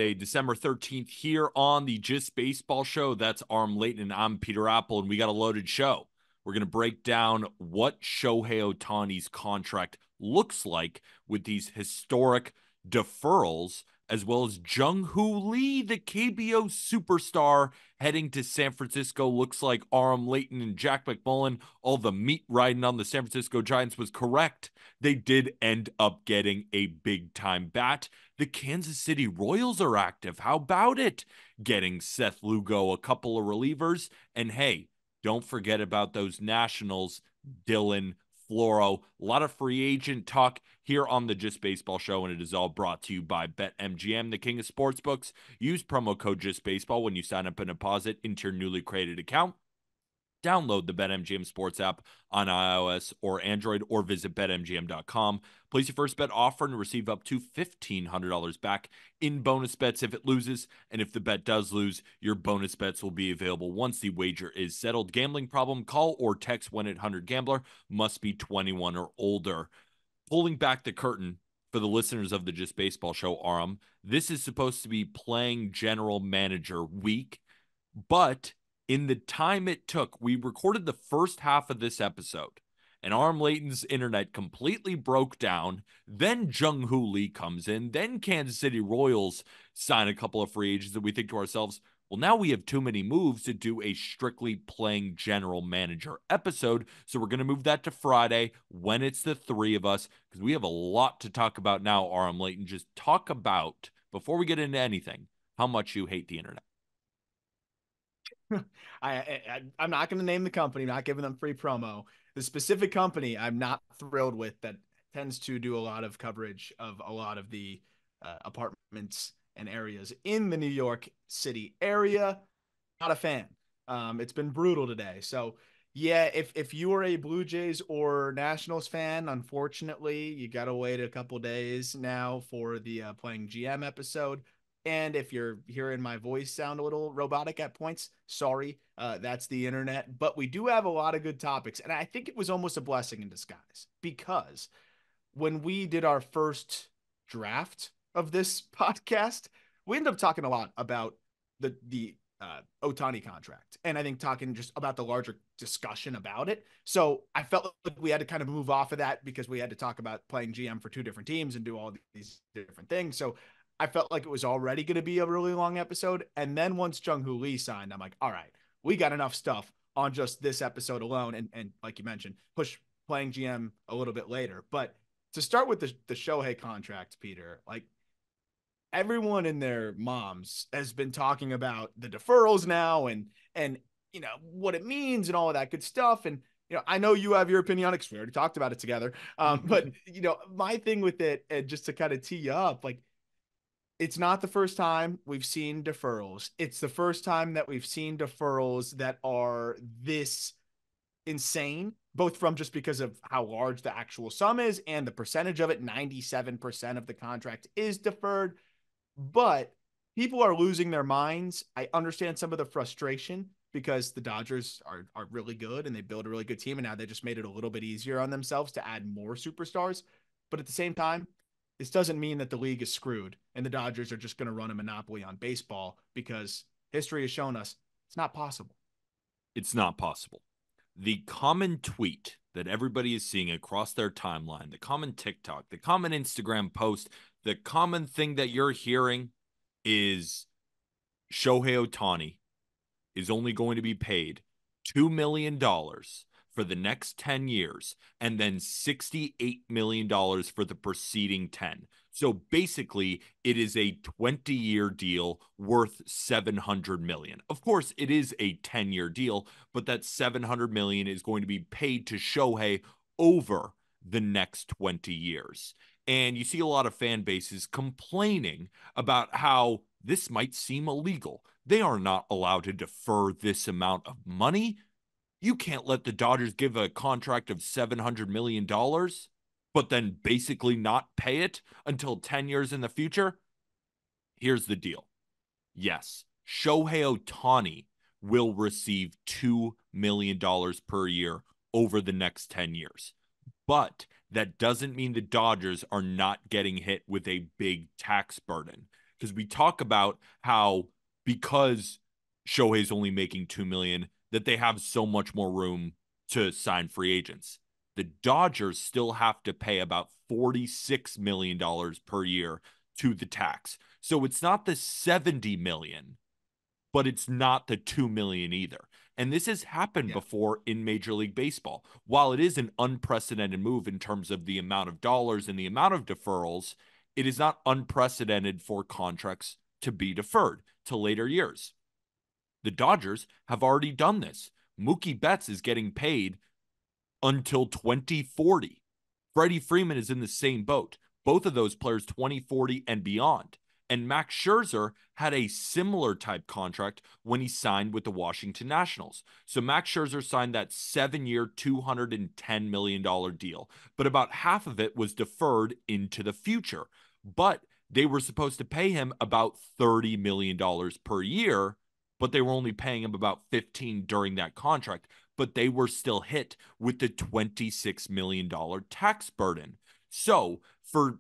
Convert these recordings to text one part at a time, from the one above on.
Tuesday, December 13th, here on the Just Baseball Show. That's Arm Layton, and I'm Peter Apple, and we got a loaded show. We're going to break down what Shohei Ohtani's contract looks like with these historic deferrals, as well as Jung Lee, the KBO superstar, heading to San Francisco. Looks like Aram Layton and Jack McMullen, all the meat riding on the San Francisco Giants was correct. They did end up getting a big-time bat. The Kansas City Royals are active. How about it? Getting Seth Lugo, a couple of relievers, and hey, don't forget about those Nationals, Dylan Floro. A lot of free agent talk here on the Just Baseball Show, and it is all brought to you by BetMGM, the king of sportsbooks. Use promo code JustBaseball when you sign up and deposit into your newly created account. Download the BetMGM Sports app on iOS or Android, or visit BetMGM.com. Place your first bet offer and receive up to $1,500 back in bonus bets if it loses. And if the bet does lose, your bonus bets will be available once the wager is settled. Gambling problem? Call or text 1-800-GAMBLER. Must be 21 or older. Pulling back the curtain for the listeners of the Just Baseball Show, Aram, this is supposed to be playing general manager week, but in the time it took, we recorded the first half of this episode, and Aram Layton's internet completely broke down. Then Jung Lee comes in. Then Kansas City Royals sign a couple of free agents, and we think to ourselves, well, now we have too many moves to do a strictly playing general manager episode. So we're going to move that to Friday when it's the three of us, because we have a lot to talk about now, Aram Layton. Just talk about, before we get into anything, how much you hate the internet. I'm not going to name the company, not giving them free promo. The specific company I'm not thrilled with that tends to do a lot of coverage of a lot of the apartments and areas in the New York City area. Not a fan. It's been brutal today. So yeah, if you are a Blue Jays or Nationals fan, unfortunately, you got to wait a couple days now for the playing GM episode. And if you're hearing my voice sound a little robotic at points, sorry, that's the internet. But we do have a lot of good topics. And I think it was almost a blessing in disguise, because when we did our first draft of this podcast, we ended up talking a lot about the Ohtani contract. And I think talking just about the larger discussion about it. So I felt like we had to kind of move off of that, because we had to talk about playing GM for two different teams and do all these different things. So I felt like it was already going to be a really long episode. And then once Jung Lee signed, I'm like, all right, we got enough stuff on just this episode alone. And like you mentioned, push playing GM a little bit later. But to start with the Shohei contract, Peter, like, everyone and their moms has been talking about the deferrals now and you know what it means and all of that good stuff. And I know you have your opinion on it, because we already talked about it together. But my thing with it, and just to kind of tee you up, like, it's not the first time we've seen deferrals. It's the first time that we've seen deferrals that are this insane, both from just because of how large the actual sum is and the percentage of it. 97% of the contract is deferred, but people are losing their minds. I understand some of the frustration, because the Dodgers are really good and they build a really good team, and now they just made it a little bit easier on themselves to add more superstars. But at the same time, this doesn't mean that the league is screwed and the Dodgers are just going to run a monopoly on baseball, because history has shown us it's not possible. It's not possible. The common tweet that everybody is seeing across their timeline, the common TikTok, the common Instagram post, the common thing that you're hearing is Shohei Ohtani is only going to be paid $2 million for the next 10 years, and then $68 million for the preceding 10. So basically, it is a 20-year deal worth $700 million. Of course, it is a 10-year deal, but that $700 million is going to be paid to Shohei over the next 20 years. And you see a lot of fan bases complaining about how this might seem illegal. They are not allowed to defer this amount of money. You can't let the Dodgers give a contract of $700 million, but then basically not pay it until 10 years in the future. Here's the deal. Yes, Shohei Ohtani will receive $2 million per year over the next 10 years. But that doesn't mean the Dodgers are not getting hit with a big tax burden. because we talk about how because Shohei's only making 2 million that they have so much more room to sign free agents. The Dodgers still have to pay about $46 million per year to the tax. So it's not the 70 million, but it's not the 2 million either. And this has happened Yeah. before in Major League Baseball. While it is an unprecedented move in terms of the amount of dollars and the amount of deferrals, it is not unprecedented for contracts to be deferred to later years. The Dodgers have already done this. Mookie Betts is getting paid until 2040. Freddie Freeman is in the same boat. Both of those players 2040 and beyond. And Max Scherzer had a similar type contract when he signed with the Washington Nationals. So Max Scherzer signed that 7-year, $210 million deal, but about half of it was deferred into the future. But they were supposed to pay him about $30 million per year, but they were only paying him about 15 during that contract. But they were still hit with the $26 million tax burden. So for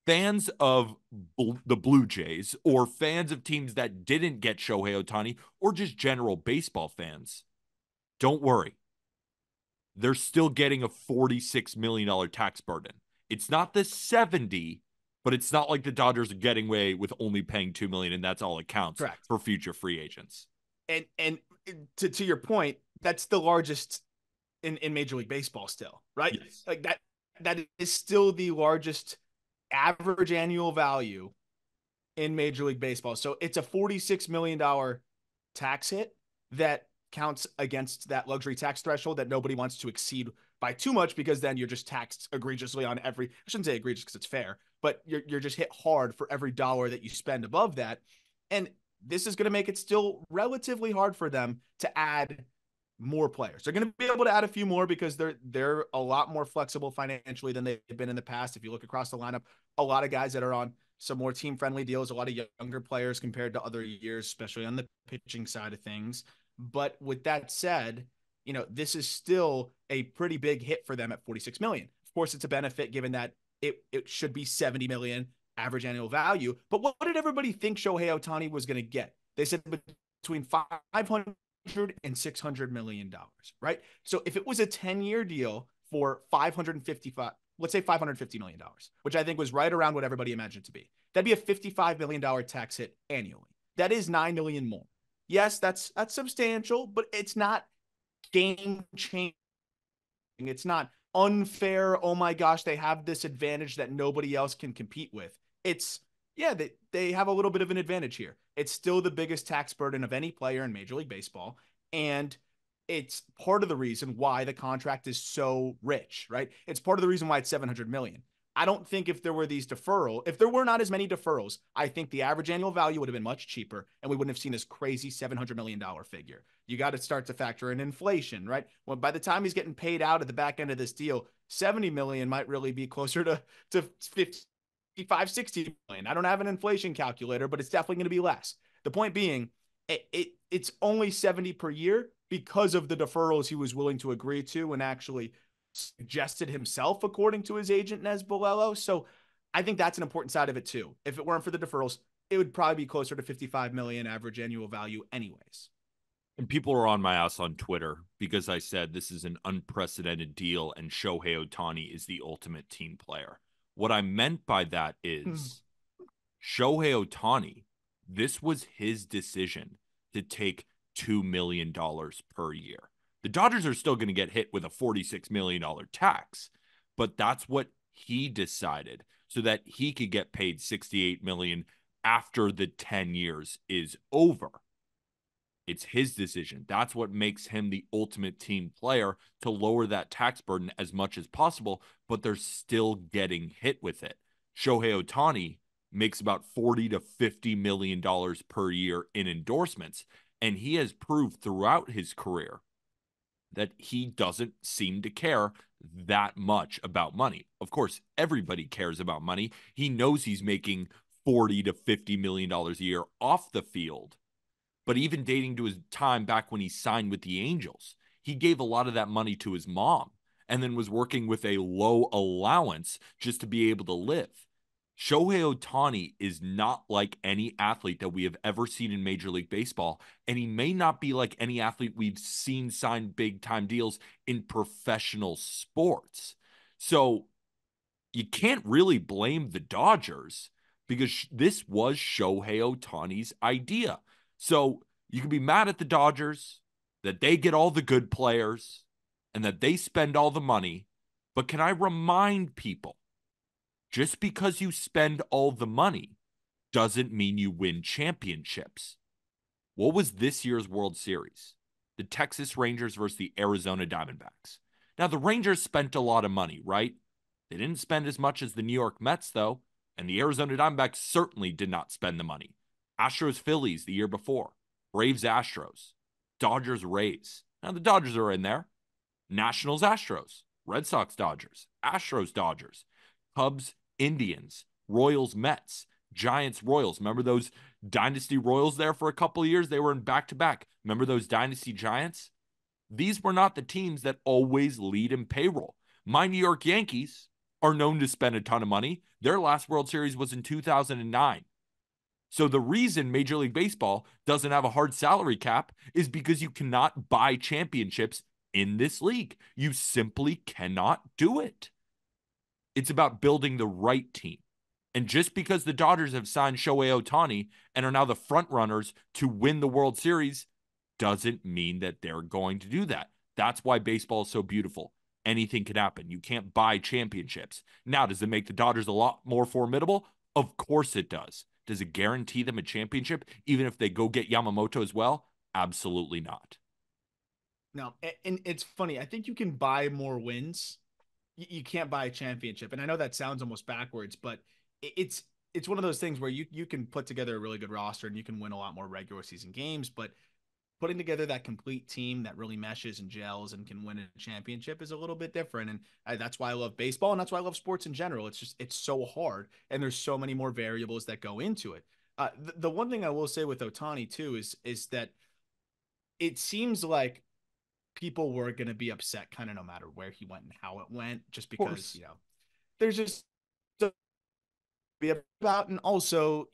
fans of the Blue Jays or fans of teams that didn't get Shohei Ohtani or just general baseball fans, don't worry. They're still getting a $46 million tax burden. It's not the 70, but it's not like the Dodgers are getting away with only paying 2 million and that's all it counts Correct. for future free agents. And to your point, that's the largest in Major League Baseball still, right? Yes. Like that is still the largest average annual value in Major League Baseball. So it's a $46 million tax hit that counts against that luxury tax threshold that nobody wants to exceed by too much, because then you're just taxed egregiously on every, I shouldn't say egregious because it's fair, but you're just hit hard for every dollar that you spend above that. And this is going to make it still relatively hard for them to add more players. They're going to be able to add a few more because they're a lot more flexible financially than they've been in the past. If you look across the lineup, a lot of guys that are on some more team-friendly deals, a lot of younger players compared to other years, especially on the pitching side of things. But with that said, this is still a pretty big hit for them at 46 million. Of course, it's a benefit given that it should be 70 million average annual value. But what did everybody think Shohei Ohtani was going to get? They said between 500 and $600 million, right? So if it was a 10-year deal for 555, let's say $550 million, which I think was right around what everybody imagined it to be, that'd be a $55 million tax hit annually. That is $9 million more. Yes, that's substantial, but it's not game changing. It's not unfair. Oh my gosh, they have this advantage that nobody else can compete with. It's, yeah, they have a little bit of an advantage here. It's still the biggest tax burden of any player in Major League Baseball. And it's part of the reason why the contract is so rich, right? It's part of the reason why it's 700 million. I don't think if there were if there were not as many deferrals, I think the average annual value would have been much cheaper and we wouldn't have seen this crazy $700 million figure. You got to start to factor in inflation, right? Well, by the time he's getting paid out at the back end of this deal, 70 million might really be closer to 55, 60 million. I don't have an inflation calculator, but it's definitely going to be less. The point being, it's only 70 per year because of the deferrals he was willing to agree to and actually suggested himself, according to his agent, Nez Bolello. So I think that's an important side of it too. If it weren't for the deferrals, it would probably be closer to 55 million average annual value anyways. And people are on my ass on Twitter because I said this is an unprecedented deal and Shohei Ohtani is the ultimate team player. What I meant by that is Shohei Ohtani, this was his decision to take $2 million per year. The Dodgers are still going to get hit with a $46 million tax, but that's what he decided so that he could get paid $68 million after the 10 years is over. It's his decision. That's what makes him the ultimate team player, to lower that tax burden as much as possible, but they're still getting hit with it. Shohei Ohtani makes about $40 to $50 million per year in endorsements, and he has proved throughout his career that he doesn't seem to care that much about money. Of course, everybody cares about money. He knows he's making $40 to $50 million a year off the field. But even dating to his time back when he signed with the Angels, he gave a lot of that money to his mom and then was working with a low allowance just to be able to live. Shohei Ohtani is not like any athlete that we have ever seen in Major League Baseball, and he may not be like any athlete we've seen sign big time deals in professional sports. So you can't really blame the Dodgers because this was Shohei Ohtani's idea. So you can be mad at the Dodgers that they get all the good players and that they spend all the money. But can I remind people, just because you spend all the money doesn't mean you win championships. What was this year's World Series? The Texas Rangers versus the Arizona Diamondbacks. Now, the Rangers spent a lot of money, right? They didn't spend as much as the New York Mets, though, and the Arizona Diamondbacks certainly did not spend the money. Astros Phillies the year before, Braves Astros, Dodgers Rays. Now, the Dodgers are in there. Nationals Astros, Red Sox Dodgers, Astros Dodgers, Cubs Indians, Royals Mets, Giants Royals. Remember those dynasty Royals there for a couple of years? They were in back to back. Remember those dynasty Giants? These were not the teams that always lead in payroll. My New York Yankees are known to spend a ton of money. Their last World Series was in 2009. So the reason Major League Baseball doesn't have a hard salary cap is because you cannot buy championships in this league. You simply cannot do it. It's about building the right team. And just because the Dodgers have signed Shohei Ohtani and are now the front runners to win the World Series doesn't mean that they're going to do that. That's why baseball is so beautiful. Anything can happen. You can't buy championships. Now, does it make the Dodgers a lot more formidable? Of course it does. Does it guarantee them a championship, even if they go get Yamamoto as well? Absolutely not. No, and it's funny. I think you can buy more wins. You can't buy a championship. And I know that sounds almost backwards, but it's one of those things where you can put together a really good roster and you can win a lot more regular season games, but putting together that complete team that really meshes and gels and can win a championship is a little bit different. And that's why I love baseball and that's why I love sports in general. It's so hard and there's so many more variables that go into it. The one thing I will say with Ohtani too is that it seems like people were going to be upset kind of no matter where he went and how it went, just Of because, course. there's just to be about. And also,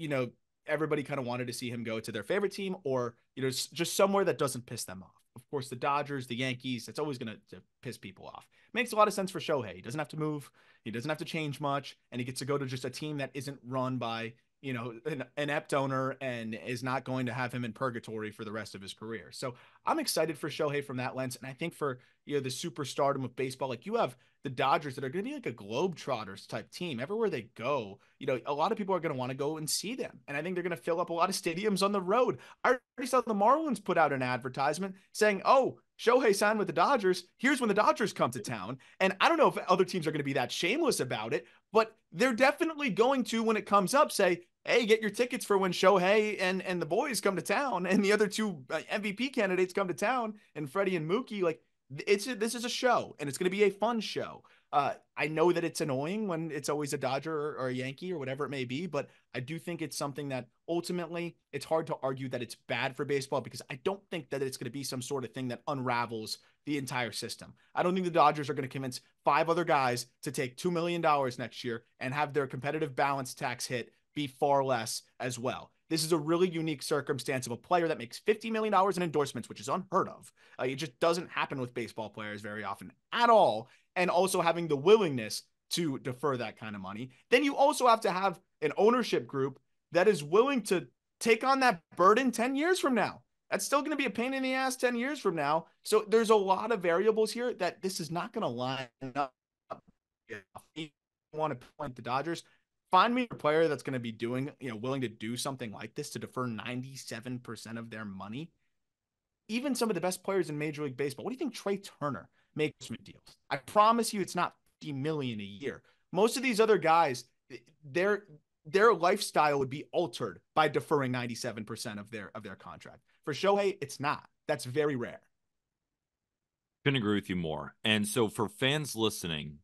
everybody kind of wanted to see him go to their favorite team or, just somewhere that doesn't piss them off. Of course, the Dodgers, the Yankees, that's always going to piss people off. Makes a lot of sense for Shohei. He doesn't have to move. He doesn't have to change much. And he gets to go to just a team that isn't run by, an inept owner and is not going to have him in purgatory for the rest of his career. So I'm excited for Shohei from that lens. And I think for, the superstardom of baseball, like you have the Dodgers that are going to be like a Globetrotters type team. Everywhere they go, a lot of people are going to want to go and see them. And I think they're going to fill up a lot of stadiums on the road. I already saw the Marlins put out an advertisement saying, oh, Shohei signed with the Dodgers. Here's when the Dodgers come to town. And I don't know if other teams are going to be that shameless about it, but they're definitely going to, when it comes up, say, hey, get your tickets for when Shohei and the boys come to town and the other two MVP candidates come to town and Freddie and Mookie. Like, this is a show and it's going to be a fun show. I know that it's annoying when it's always a Dodger or a Yankee or whatever it may be, but I do think it's something that ultimately it's hard to argue that it's bad for baseball because I don't think that it's going to be some sort of thing that unravels the entire system. I don't think the Dodgers are going to convince 5 other guys to take $2 million next year and have their competitive balance tax hit be far less as well. This is a really unique circumstance of a player that makes $50 million in endorsements, which is unheard of. It just doesn't happen with baseball players very often at all. And also having the willingness to defer that kind of money. Then you also have to have an ownership group that is willing to take on that burden 10 years from now. That's still going to be a pain in the ass 10 years from now. So there's a lot of variables here that this is not going to line up. If you want to point the Dodgers, find me a player that's going to be doing, willing to do something like this to defer 97% of their money. Even some of the best players in Major League Baseball. What do you think Trey Turner makes deals? I promise you it's not $50 million a year. Most of these other guys, their lifestyle would be altered by deferring 97% of their contract. For Shohei, it's not. That's very rare. Couldn't agree with you more. And so for fans listening,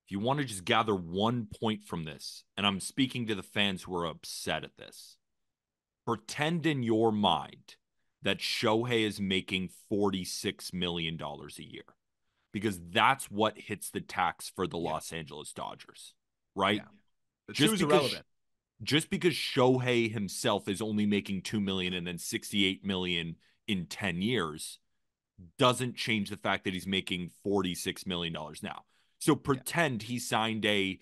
if you want to just gather one point from this, and I'm speaking to the fans who are upset at this, pretend in your mind that Shohei is making $46 million a year because that's what hits the tax for the Yeah. Los Angeles Dodgers, right? Yeah. The Just two's because irrelevant. just because Shohei himself is only making 2 million and then 68 million in 10 years doesn't change the fact that he's making $46 million now. So Yeah. pretend he signed a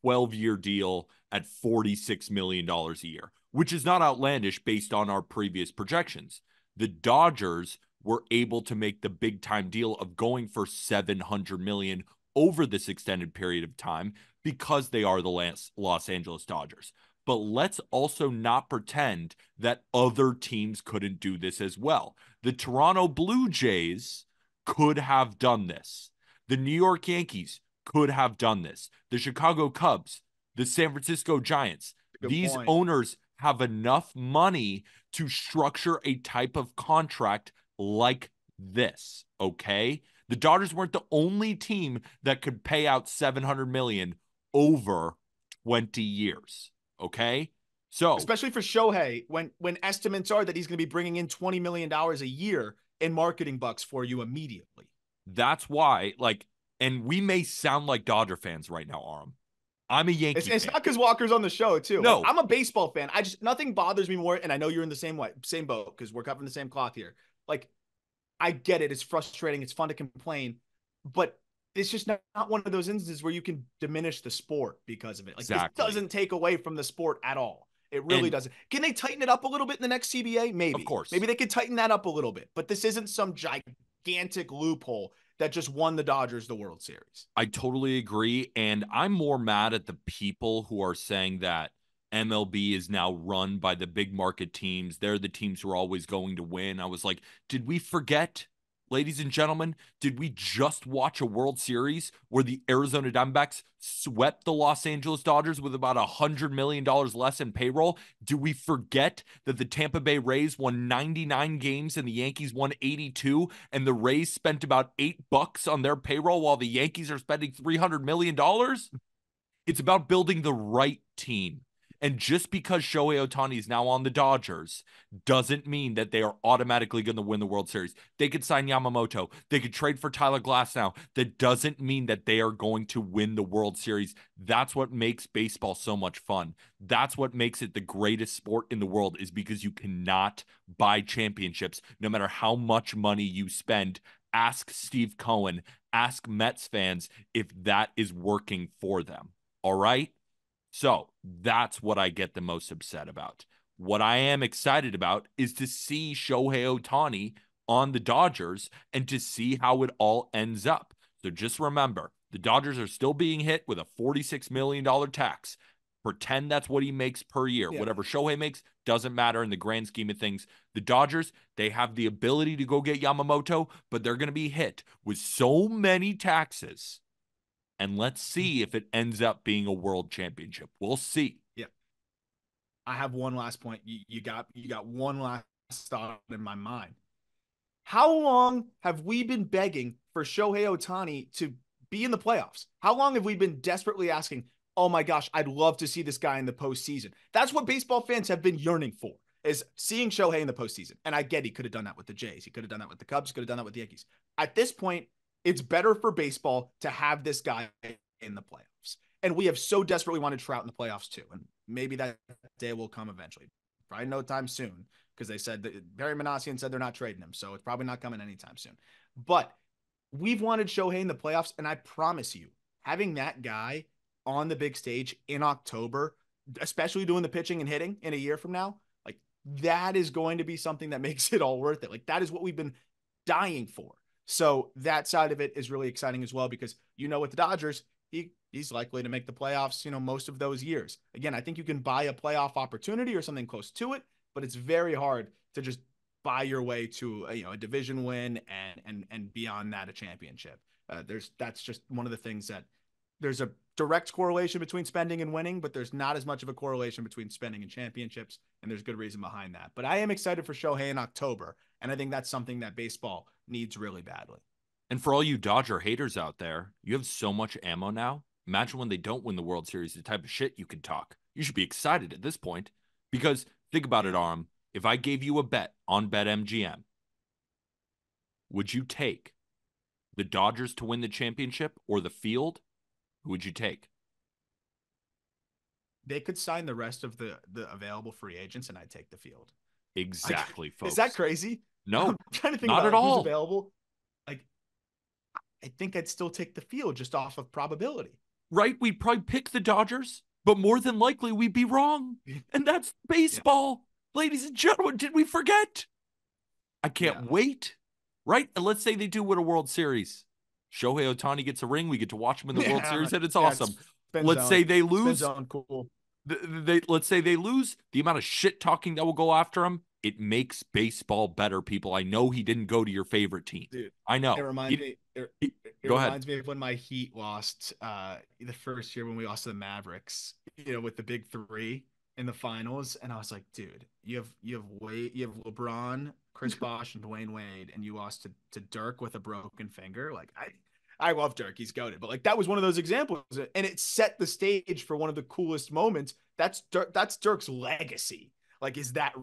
12-year deal at $46 million a year, which is not outlandish based on our previous projections. The Dodgers were able to make the big time deal of going for 700 million over this extended period of time because they are the Los Angeles Dodgers. But let's also not pretend that other teams couldn't do this as well. The Toronto Blue Jays could have done this. The New York Yankees could have done this. The Chicago Cubs, the San Francisco Giants, Good these point. owners have enough money to structure a type of contract like this, okay? The Dodgers weren't the only team that could pay out 700 million over 20 years, okay? So, Especially for Shohei, when estimates are that he's going to be bringing in $20 million a year in marketing bucks for you immediately. that's why, like, and we may sound like Dodger fans right now, Aram. I'm a It's, Yankee it's fan. not because Walker's on the show too. Like No, I'm a baseball fan. I just nothing bothers me more, and I know you're in the same boat because we're covering the same cloth here. Like I get it. It's frustrating. It's fun to complain, but it's just not one of those instances where you can diminish the sport because of it. Like this exactly. doesn't take away from the sport at all. It really And doesn't. Can they tighten it up a little bit in the next CBA? of Maybe. course, Maybe they could tighten that up a little bit. But this isn't some gigantic loophole that just won the Dodgers the World Series. I totally agree. And I'm more mad at the people who are saying that MLB is now run by the big market teams. They're the teams who are always going to win. I was like, did we forget, ladies and gentlemen? Did we just watch a World Series where the Arizona Diamondbacks swept the Los Angeles Dodgers with about $100 million less in payroll? Do we forget that the Tampa Bay Rays won 99 games and the Yankees won 82, and the Rays spent about $8 on their payroll while the Yankees are spending $300 million? It's about building the right team. And just because Shohei Ohtani is now on the Dodgers doesn't mean that they are automatically going to win the World Series. They could sign Yamamoto. They could trade for Tyler Glass now. That doesn't mean that they are going to win the World Series. That's what makes baseball so much fun. That's what makes it the greatest sport in the world, is because you cannot buy championships no matter how much money you spend. Ask Steve Cohen, ask Mets fans if that is working for them. All right? So that's what I get the most upset about. What I am excited about is to see Shohei Ohtani on the Dodgers and to see how it all ends up. So just remember, the Dodgers are still being hit with a $46 million tax. Pretend that's what he makes per year. Yeah. Whatever Shohei makes doesn't matter in the grand scheme of things. The Dodgers, they have the ability to go get Yamamoto, but they're going to be hit with so many taxes, and let's see if it ends up being a world championship. We'll see. Yeah. I have one last point. You got one last thought in my mind. How long have we been begging for Shohei Ohtani to be in the playoffs? How long have we been desperately asking, oh my gosh, I'd love to see this guy in the postseason? That's what baseball fans have been yearning for, is seeing Shohei in the postseason. And I get he could have done that with the Jays. He could have done that with the Cubs. He could have done that with the Yankees. At this point, it's better for baseball to have this guy in the playoffs. And we have so desperately wanted Trout in the playoffs too. And maybe that day will come eventually. Probably no time soon, because they said that Barry Minasian said they're not trading him. So it's probably not coming anytime soon. But we've wanted Shohei in the playoffs. And I promise you, having that guy on the big stage in October, especially doing the pitching and hitting in a year from now, like that is going to be something that makes it all worth it. Like that is what we've been dying for. So that side of it is really exciting as well, because with the Dodgers, he's likely to make the playoffs, most of those years. Again, I think you can buy a playoff opportunity or something close to it, but it's very hard to just buy your way to a division win and beyond that a championship. That's just one of the things that there's a direct correlation between spending and winning, but there's not as much of a correlation between spending and championships, and there's good reason behind that. But I am excited for Shohei in October, and I think that's something that baseball needs really badly. And for all you Dodger haters out there, you have so much ammo now. Imagine when they don't win the World Series, the type of shit you can talk. You should be excited at this point, because think about it, Arm. If I gave you a bet on BetMGM, would you take the Dodgers to win the championship or the field? Who would you take? they could sign the rest of the available free agents, and I'd take the field. Like, Exactly, is that folks. crazy? I'm No, trying to think not about at like who's all. available. Like, I think I'd still take the field just off of probability. Right? We'd probably pick the Dodgers, but more than likely we'd be wrong. And that's Yeah, baseball. Ladies and gentlemen, did we forget? I yeah, can't wait. Right? And let's say they do win a World Series. Shohei Ohtani gets a ring. We get to watch him in the World yeah, Series, and it's yeah. awesome. It's spin Let's say zone, they spin lose. zone, cool, Let's say they lose. The amount of shit talking that will go after him, it makes baseball better, people. I know he didn't go to your favorite team. dude. I It know. reminds me. It Go ahead. reminds me of when my Heat lost the first year when we lost to the Mavericks, with the big three in the finals. And I was like, dude, you have LeBron, Chris Bosh, and Dwayne Wade, and you lost to Dirk with a broken finger. Like I love Dirk, he's goated, but like that was one of those examples, and it set the stage for one of the coolest moments. That's Dirk's legacy. Like, is that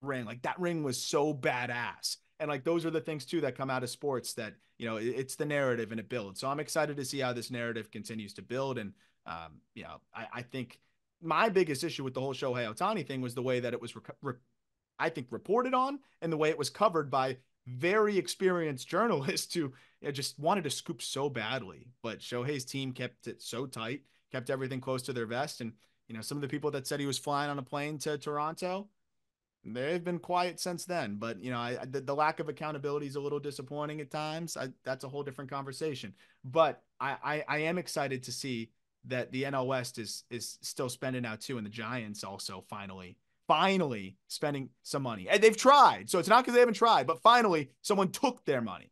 ring. Like that ring was so badass. And like those are the things too that come out of sports that, it's the narrative and it builds. So I'm excited to see how this narrative continues to build. And I think my biggest issue with the whole Shohei Ohtani thing was the way that it was I think reported on, and the way it was covered by very experienced journalists who just wanted to scoop so badly. But Shohei's team kept it so tight, kept everything close to their vest. And some of the people that said he was flying on a plane to Toronto, they've been quiet since then. But the lack of accountability is a little disappointing at times. That's a whole different conversation. But I am excited to see that the NL West is still spending out too, and the Giants also finally spending some money. And they've tried, so it's not because they haven't tried, but finally someone took their money.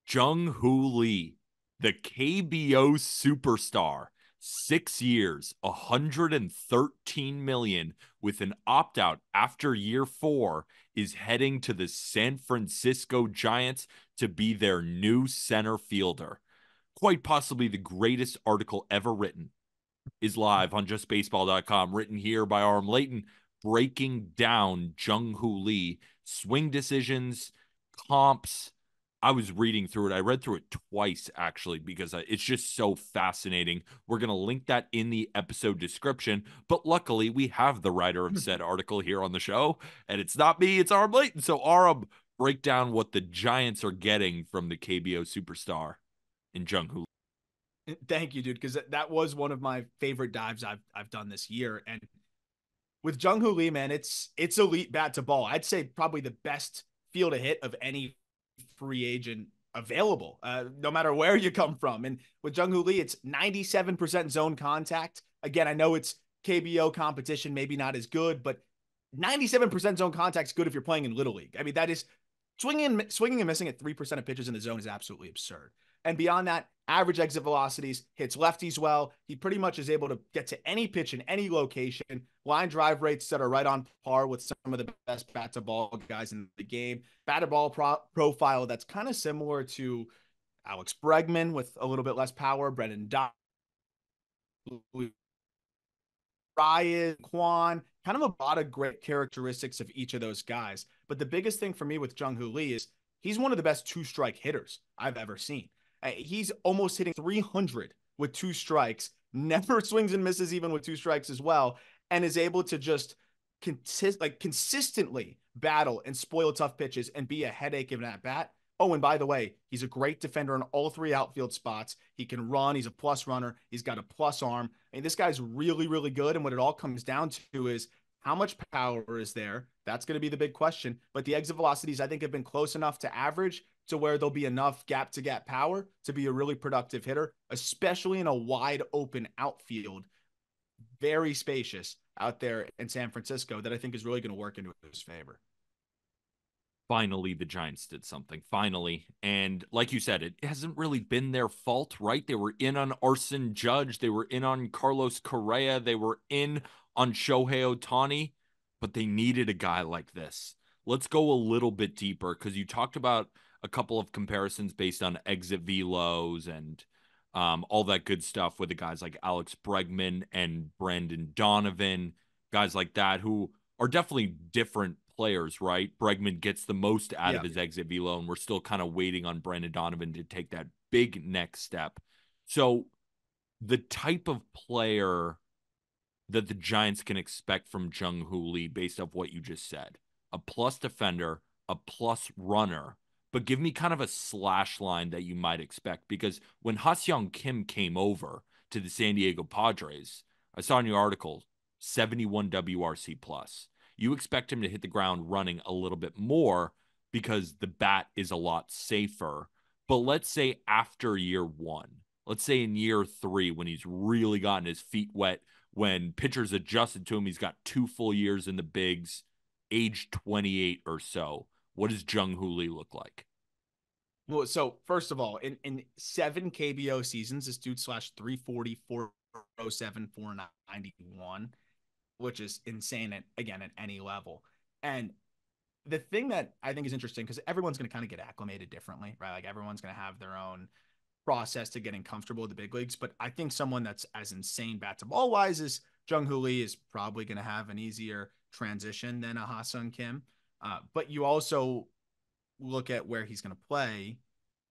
Jung Lee, the KBO superstar, 6 years, 113 million with an opt out after year 4, is heading to the San Francisco Giants to be their new center fielder. Quite possibly the greatest article ever written is live on justbaseball.com, written here by Aram Layton, breaking down Jung Lee, swing decisions, comps. I was reading through it. I read through it twice, actually, because it's just so fascinating. We're going to link that in the episode description. But luckily, we have the writer of said article here on the show. And it's not me, it's Aram Layton. So, Aram, break down what the Giants are getting from the KBO superstar in Jung Lee. Thank you, dude, because that was one of my favorite dives I've done this year. And with Jung Lee, man, it's elite bat to ball. I'd say probably the best field to hit of any free agent available, no matter where you come from. And with Jung Lee, it's 97% zone contact. Again, I know it's KBO competition, maybe not as good, but 97% zone contact is good if you're playing in Little League. I mean, that is swinging and missing at 3% of pitches in the zone is absolutely absurd. And beyond that, average exit velocities, hits lefties well. He pretty much is able to get to any pitch in any location, line drive rates that are right on par with some of the best bat to ball guys in the game. Bat to ball profile that's kind of similar to Alex Bregman with a little bit less power, Brendan Ryan, Quan, kind of a lot of great characteristics of each of those guys. But the biggest thing for me with Jung Lee is he's one of the best two-strike hitters I've ever seen. He's almost hitting 300 with 2 strikes, never swings and misses even with 2 strikes as well, and is able to just consistently battle and spoil tough pitches and be a headache in that bat. Oh, and by the way, he's a great defender in all 3 outfield spots. He can run. He's a plus runner. He's got a plus arm. And this guy's really, really good. And what it all comes down to is how much power is there? That's going to be the big question. But the exit velocities, I think, have been close enough to average to where there'll be enough gap to gap power to be a really productive hitter, especially in a wide open outfield, very spacious out there in San Francisco, that I think is really going to work into his favor. Finally, the Giants did something. Finally. And like you said, it hasn't really been their fault, right? They were in on Arson Judge. They were in on Carlos Correa. They were in on Shohei Ohtani, but they needed a guy like this. Let's go a little bit deeper, because you talked about a couple of comparisons based on exit velos and all that good stuff with the guys like Alex Bregman and Brandon Donovan, guys like that who are definitely different players, right? Bregman gets the most out of his exit velo, and we're still kind of waiting on Brandon Donovan to take that big next step. So the type of player that the Giants can expect from Jung Hoo Lee based off what you just said. A plus defender, a plus runner, but give me kind of a slash line that you might expect. Because when Ha-Seong Kim came over to the San Diego Padres, I saw in your article 71 WRC plus. You expect him to hit the ground running a little bit more because the bat is a lot safer. But let's say after year one, let's say in year three, when he's really gotten his feet wet, when pitchers adjusted to him, he's got 2 full years in the bigs, age 28 or so. What does Jung Hoo Lee look like? Well, so first of all, in 7 KBO seasons, this dude slashed 340, 407, 491, which is insane again at any level. And the thing that I think is interesting, because everyone's going to kind of get acclimated differently, right? Like everyone's going to have their own process to getting comfortable with the big leagues. But I think someone that's as insane bat to ball wise as Jung Hoo Lee is probably going to have an easier transition than a Ha-Seong Kim. But you also look at where he's going to play.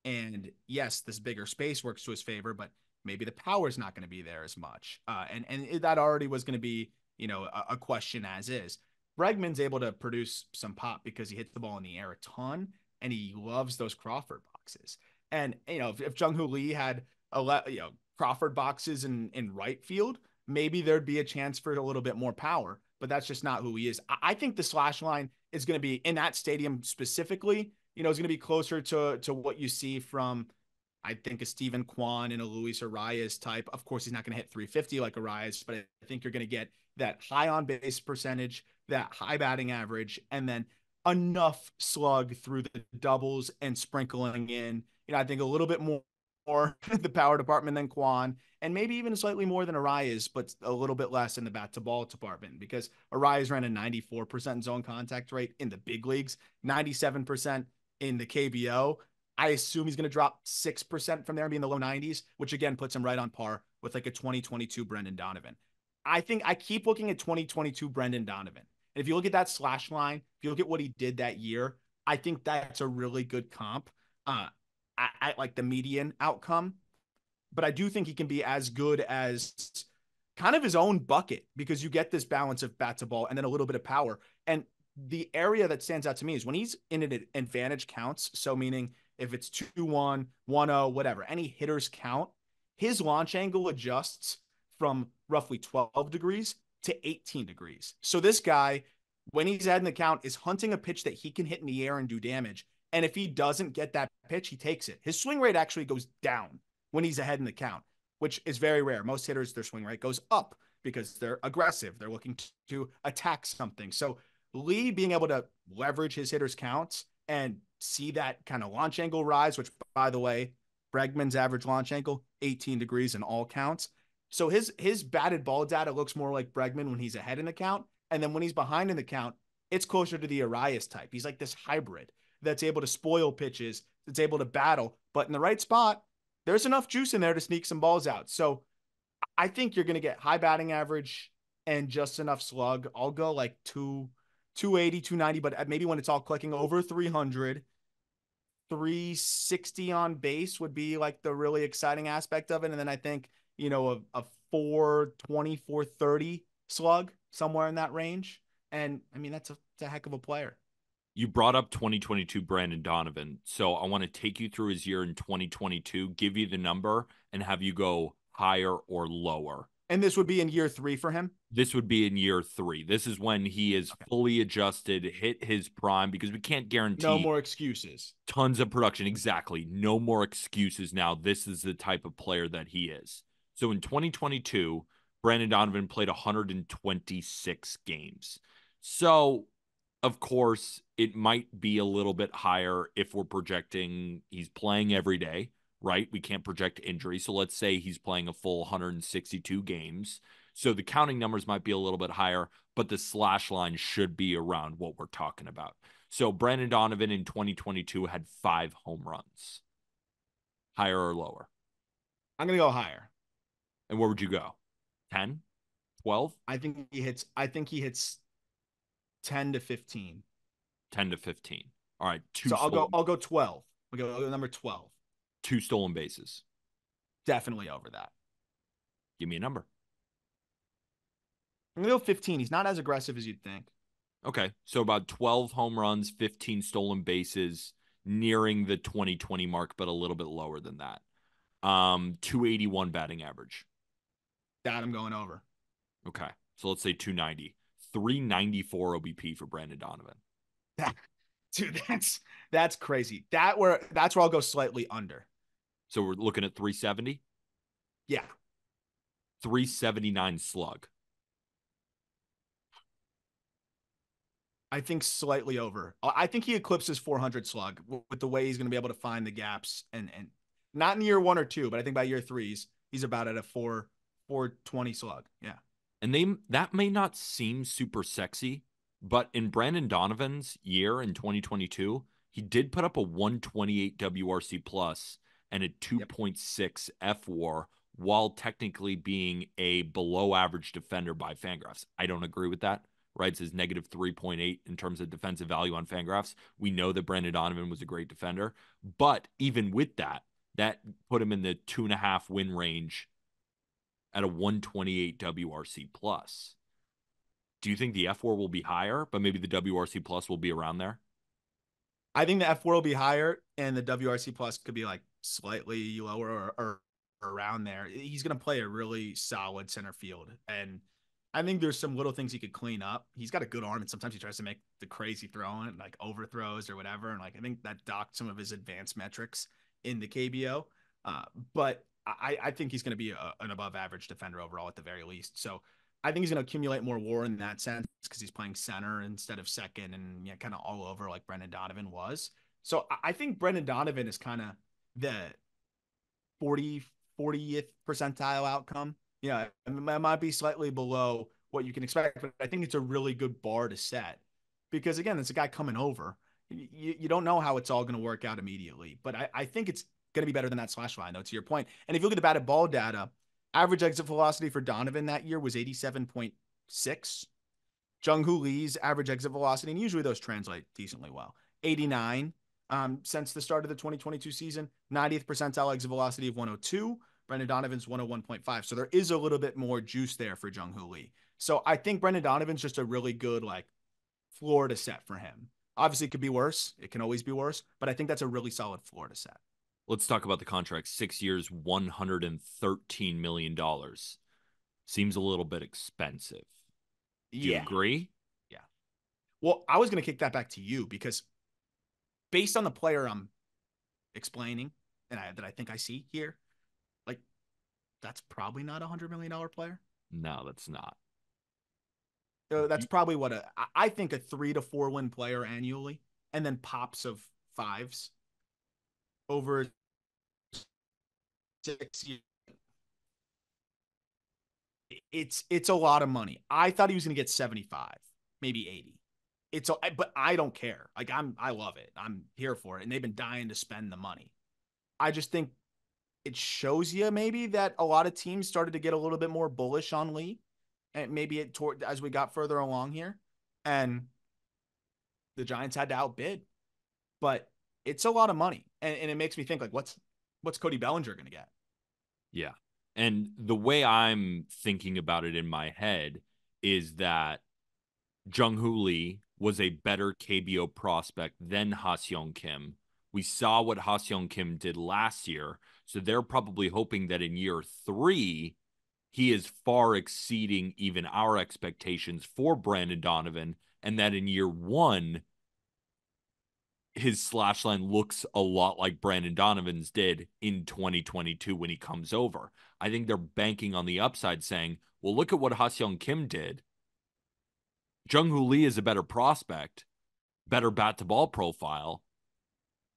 And yes, this bigger space works to his favor, but maybe the power is not going to be there as much. And that already was going to be, a question as is. Bregman's able to produce some pop because he hits the ball in the air a ton, and he loves those Crawford boxes. And if Jung Hoo Lee had Crawford boxes in right field, maybe there'd be a chance for a little bit more power. But that's just not who he is. I think the slash line is going to be in that stadium specifically. Is going to be closer to what you see from, I think, a Steven Kwan and a Luis Arias type. Of course, he's not going to hit 350 like Arias, but I think you're going to get that high on base percentage, that high batting average, and then enough slug through the doubles and sprinkling in, I think a little bit more the power department than Kwan, and maybe even slightly more than Arias, but a little bit less in the bat to ball department, because Arias ran a 94% zone contact rate in the big leagues, 97% in the KBO. I assume he's going to drop 6% from there and be in the low 90s, which again puts him right on par with like a 2022 Brendan Donovan. I think I keep looking at 2022 Brendan Donovan. And if you look at that slash line, if you look at what he did that year, I think that's a really good comp. I like the median outcome, but I do think he can be as good as kind of his own bucket, because you get this balance of bat to ball and then a little bit of power. And the area that stands out to me is when he's in an advantage counts. So meaning if it's 2-1, 1-0, whatever, any hitters count, his launch angle adjusts from roughly 12 degrees to 18 degrees. So this guy, when he's adding the count, is hunting a pitch that he can hit in the air and do damage. And if he doesn't get that pitch, he takes it. His swing rate actually goes down when he's ahead in the count, which is very rare. Most hitters, their swing rate goes up because they're aggressive. They're looking to attack something. So Lee being able to leverage his hitters' counts and see that kind of launch angle rise, which, by the way, Bregman's average launch angle, 18 degrees in all counts. So his batted ball data looks more like Bregman when he's ahead in the count. And then when he's behind in the count, it's closer to the Arias type. He's like this hybrid that's able to spoil pitches, that's able to battle, but in the right spot, there's enough juice in there to sneak some balls out. So I think you're going to get high batting average and just enough slug. I'll go like 280, 290, but maybe when it's all clicking over 300, 360 on base would be like the really exciting aspect of it. And then I think, a 420, 430 slug somewhere in that range. And I mean, that's a heck of a player. You brought up 2022 Brandon Donovan. So I want to take you through his year in 2022, give you the number, and have you go higher or lower. And this would be in year 3 for him? This would be in year 3. This is when he is fully adjusted, hit his prime, because we can't guarantee no more excuses. Tons of production. Exactly. No more excuses now. This is the type of player that he is. So in 2022, Brandon Donovan played 126 games. So, of course, it might be a little bit higher if we're projecting he's playing every day, right? We can't project injury. So let's say he's playing a full 162 games. So the counting numbers might be a little bit higher, but the slash line should be around what we're talking about. So Brandon Donovan in 2022 had 5 home runs. Higher or lower? I'm going to go higher. And where would you go? 10? 12? I think he hits 10 to 15. 10 to 15. All right. I'll go 12. I'll go number 12. 2 stolen bases. Definitely over that. Give me a number. I'm going to go 15. He's not as aggressive as you'd think. Okay. So about 12 home runs, 15 stolen bases, nearing the 2020 mark, but a little bit lower than that. 281 batting average. That I'm going over. Okay. So let's say 290. 394 OBP for Brandon Donovan. Dude, that's crazy. That's where I'll go slightly under. So we're looking at 370, Yeah. 379 slug. I think slightly over. I think he eclipses 400 slug with the way he's going to be able to find the gaps and not in year 1 or 2, but I think by year 3 he's about at a 420 slug. Yeah. And that may not seem super sexy, but in Brandon Donovan's year in 2022, he did put up a 128 WRC plus and a 2.6 FWAR while technically being a below average defender by Fangraphs. I don't agree with that. Right, it says negative 3.8 in terms of defensive value on Fangraphs. We know that Brandon Donovan was a great defender, but even with that, that put him in the 2.5 win range at a 128 WRC plus. Do you think the F4 will be higher, but maybe the WRC plus will be around there? I think the F4 will be higher and the WRC plus could be like slightly lower or around there. He's going to play a really solid center field. And I think there's some little things he could clean up. He's got a good arm, and sometimes he tries to make the crazy throwing, like overthrows or whatever. And like I think that docked some of his advanced metrics in the KBO. But I think he's going to be an above average defender overall at the very least. So I think he's going to accumulate more WAR in that sense because he's playing center instead of second and kind of all over like Brendan Donovan was. So I think Brendan Donovan is kind of the 40th percentile outcome. Yeah, I mean, it might be slightly below what you can expect, but I think it's a really good bar to set because, again, it's a guy coming over. You don't know how it's all going to work out immediately, but I think it's going to be better than that slash line, though, to your point. And if you look at the batted ball data, average exit velocity for Donovan that year was 87.6. Jung Lee's average exit velocity, and usually those translate decently well, 89 since the start of the 2022 season, 90th percentile exit velocity of 102. Brendan Donovan's 101.5. So there is a little bit more juice there for Jung Lee. So I think Brendan Donovan's just a really good like floor to set for him. Obviously, it could be worse. It can always be worse, but I think that's a really solid floor to set. Let's talk about the contract. 6 years, $113 million. Seems a little bit expensive. Do you agree? Yeah. Well, I was going to kick that back to you because based on the player I'm explaining and that I think I see here, like that's probably not $100 million player. No, that's not. So that's probably what I think a 3 to 4 win player annually, and then pops of fives over 6 years. It's a lot of money. I thought he was going to get 75, maybe 80. But I don't care. Like I love it. I'm here for it, and they've been dying to spend the money. I just think it shows you maybe that a lot of teams started to get a little bit more bullish on Lee, and maybe as we got further along here, and the Giants had to outbid. But it's a lot of money, and it makes me think like, what's Cody Bellinger going to get? Yeah, and the way I'm thinking about it in my head is that Jung-Hoo Lee was a better KBO prospect than Ha-Seong Kim. We saw what Ha-Seong Kim did last year, so they're probably hoping that in year 3, he is far exceeding even our expectations for Brandon Donovan, and that in year 1, his slash line looks a lot like Brandon Donovan's did in 2022 when he comes over. I think they're banking on the upside saying, well, look at what Ha-Seong Kim did. Jung-Hoo Lee is a better prospect, better bat-to-ball profile,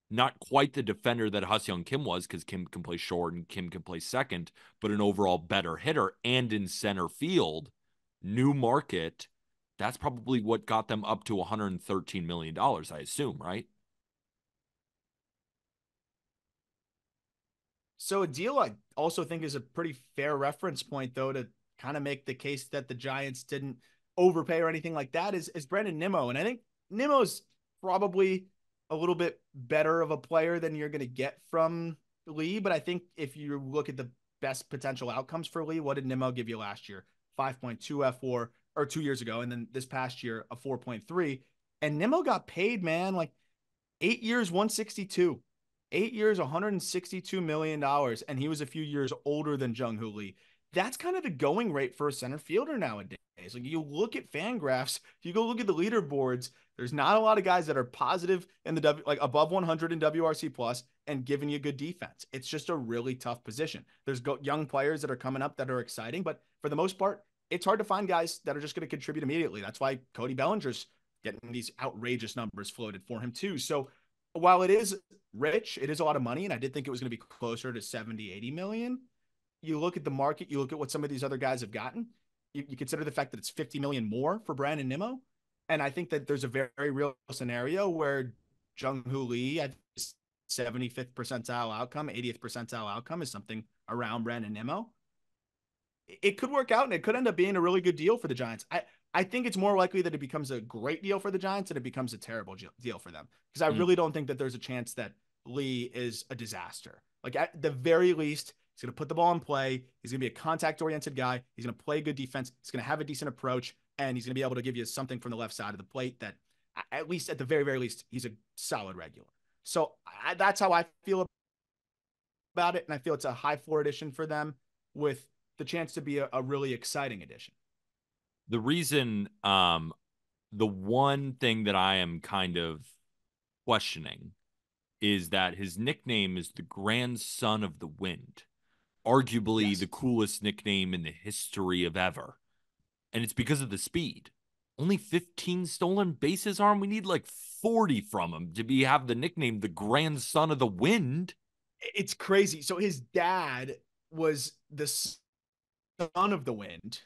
not quite the defender that Ha-Seong Kim was because Kim can play short and Kim can play second, but an overall better hitter and in center field, new market. That's probably what got them up to $113 million, I assume, right? So a deal I also think is a pretty fair reference point, though, to kind of make the case that the Giants didn't overpay or anything like that is Brandon Nimmo. And I think Nimmo's probably a little bit better of a player than you're going to get from Lee. But I think if you look at the best potential outcomes for Lee, what did Nimmo give you last year? 5.2 F4, or 2 years ago, and then this past year a 4.3. And Nimmo got paid, man, like 8 years, 162. 8 years, $162 million. And he was a few years older than Jung Hoo Lee. That's kind of the going rate for a center fielder nowadays. Like you look at Fangraphs, you go look at the leaderboards, there's not a lot of guys that are positive in the like above 100 in WRC plus and giving you good defense. It's just a really tough position. There's young players that are coming up that are exciting, but for the most part, it's hard to find guys that are just going to contribute immediately. That's why Cody Bellinger's getting these outrageous numbers floated for him too. So while it is rich, it is a lot of money, and I did think it was going to be closer to 70, 80 million. You look at the market, you look at what some of these other guys have gotten, you consider the fact that it's 50 million more for Brandon Nimmo. And I think that there's a very, very real scenario where Jung Hoo Lee at 75th percentile outcome, 80th percentile outcome is something around Brandon Nimmo. It could work out and it could end up being a really good deal for the Giants. I think it's more likely that it becomes a great deal for the Giants than it becomes a terrible deal for them. Because I really don't think that there's a chance that Lee is a disaster. Like at the very least, he's going to put the ball in play. He's going to be a contact-oriented guy. He's going to play good defense. He's going to have a decent approach, and he's going to be able to give you something from the left side of the plate that, at least at the very, very least, he's a solid regular. So that's how I feel about it, and I feel it's a high floor addition for them with the chance to be a really exciting addition. The reason, the one thing that I am kind of questioning is that his nickname is the grandson of the wind, arguably the coolest nickname in the history of ever. And it's because of the speed. Only 15 stolen bases arm. We need like 40 from him to have the nickname the grandson of the wind. It's crazy. So his dad was the son of the wind,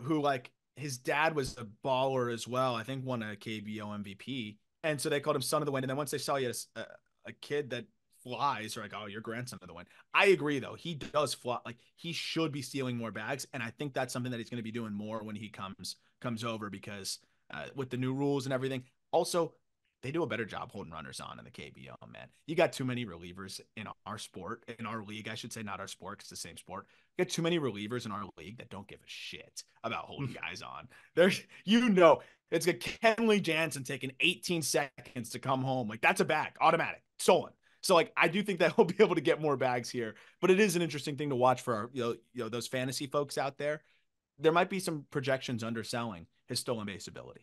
who like his dad was a baller as well. I think won a KBO MVP. And so they called him son of the wind. And then once they saw you had a kid that flies, they're like, oh, you're grandson of the wind. I agree though. He does fly. Like he should be stealing more bags. And I think that's something that he's going to be doing more when he comes over because with the new rules and everything. Also, they do a better job holding runners on in the KBO, man. You got too many relievers in our sport, in our league. I should say not our sport, because it's the same sport. You got too many relievers in our league that don't give a shit about holding guys on. There's, it's a Kenley Jansen taking 18 seconds to come home. Like that's a bag, automatic, stolen. So like I do think that he'll be able to get more bags here, but it is an interesting thing to watch for our, those fantasy folks out there. There might be some projections underselling his stolen base ability.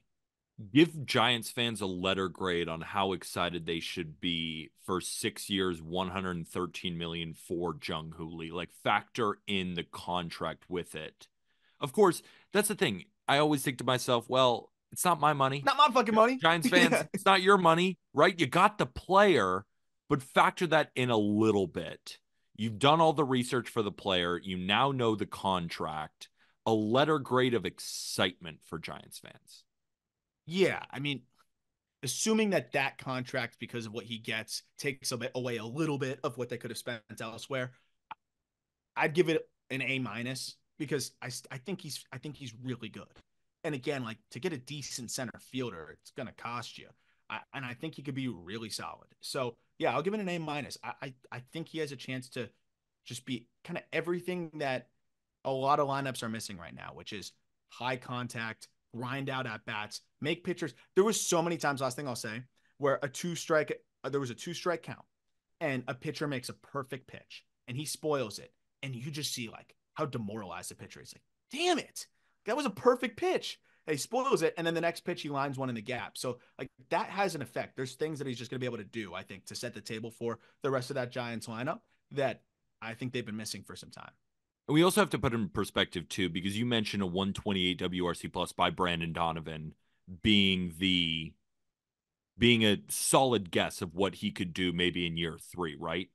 Give Giants fans a letter grade on how excited they should be for 6 years, 113 million for Jung Hoo Lee. Like factor in the contract with it. Of course, that's the thing. I always think to myself, well, it's not my money. Not my fucking money. Giants fans, it's not your money, right? You got the player, but factor that in a little bit. You've done all the research for the player. You now know the contract. A letter grade of excitement for Giants fans. Yeah, I mean, assuming that contract, because of what he gets, takes away a little bit of what they could have spent elsewhere, I'd give it an A- because I think he's really good. And again, like to get a decent center fielder, it's gonna cost you. And I think he could be really solid. So yeah, I'll give it an A-. I think he has a chance to just be kind of everything that a lot of lineups are missing right now, which is high contact, grind out at bats, make pitchers. There was so many times, last thing I'll say, where there was a 2-strike count and a pitcher makes a perfect pitch and he spoils it. And you just see like how demoralized the pitcher is. Like, damn it. That was a perfect pitch. And he spoils it. And then the next pitch, he lines one in the gap. So like that has an effect. There's things that he's just going to be able to do, I think, to set the table for the rest of that Giants lineup that I think they've been missing for some time. And we also have to put in perspective too, because you mentioned a 128 WRC plus by Brandon Donovan being a solid guess of what he could do maybe in year 3, right?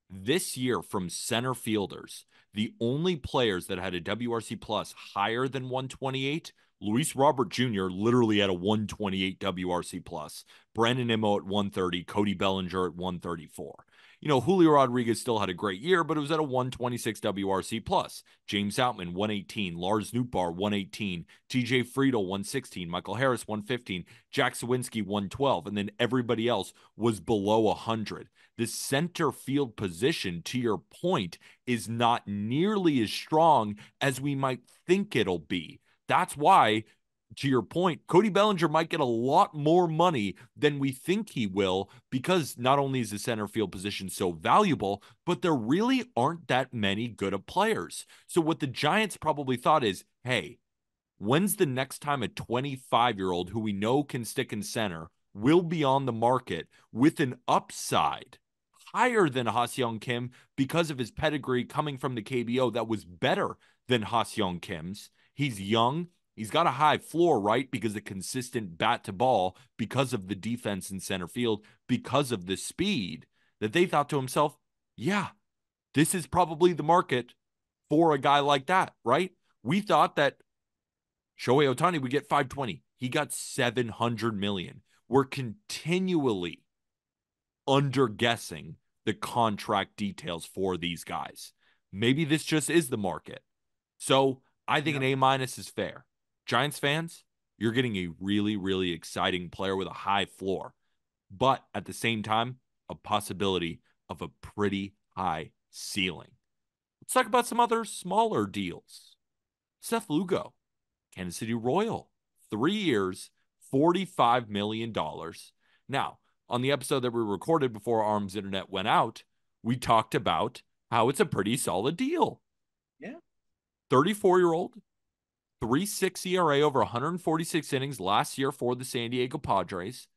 This year from center fielders, the only players that had a WRC plus higher than 128, Luis Robert Jr. literally had a 128 WRC plus, Brandon Nimmo at 130, Cody Bellinger at 134. Julio Rodriguez still had a great year, but it was at a 126 WRC plus. James Outman, 118. Lars Nootbaar, 118. TJ Friedel, 116. Michael Harris, 115. Jack Sawinski, 112. And then everybody else was below 100. The center field position, to your point, is not nearly as strong as we might think it'll be. That's why to your point, Cody Bellinger might get a lot more money than we think he will because not only is the center field position so valuable, but there really aren't that many good of players. So what the Giants probably thought is, hey, when's the next time a 25-year-old who we know can stick in center will be on the market with an upside higher than Ha-Seong Kim because of his pedigree coming from the KBO that was better than Ha-Seong Kim's. He's young. He's got a high floor, right? Because of consistent bat to ball, because of the defense in center field, because of the speed that they thought to himself, yeah, this is probably the market for a guy like that, right? We thought that Shohei Ohtani would get 520. He got 700 million. We're continually underguessing the contract details for these guys. Maybe this just is the market. So I think an A minus is fair. Giants fans, you're getting a really, really exciting player with a high floor, but at the same time, a possibility of a pretty high ceiling. Let's talk about some other smaller deals. Seth Lugo, Kansas City Royal, 3 years, $45 million. Now, on the episode that we recorded before Arm's Internet went out, we talked about how it's a pretty solid deal. Yeah. 34-year-old, 3.6 ERA over 146 innings last year for the San Diego Padres.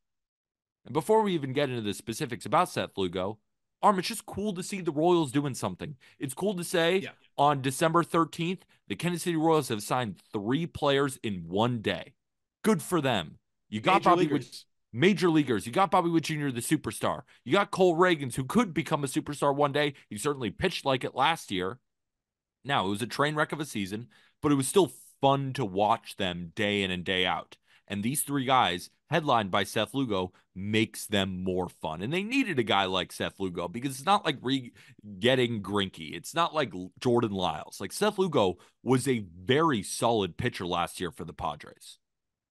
And before we even get into the specifics about Seth Lugo, Arm, it's just cool to see the Royals doing something. It's cool to say on December 13th, the Kansas City Royals have signed 3 players in one day. Good for them. You got Major leaguers. You got Bobby Witt Jr., the superstar. You got Cole Reagans, who could become a superstar one day. He certainly pitched like it last year. Now, it was a train wreck of a season, but it was still fun to watch them day in and day out. And these 3 guys, headlined by Seth Lugo, makes them more fun. And they needed a guy like Seth Lugo because it's not like getting Greinke. It's not like Jordan Lyles. Like Seth Lugo was a very solid pitcher last year for the Padres.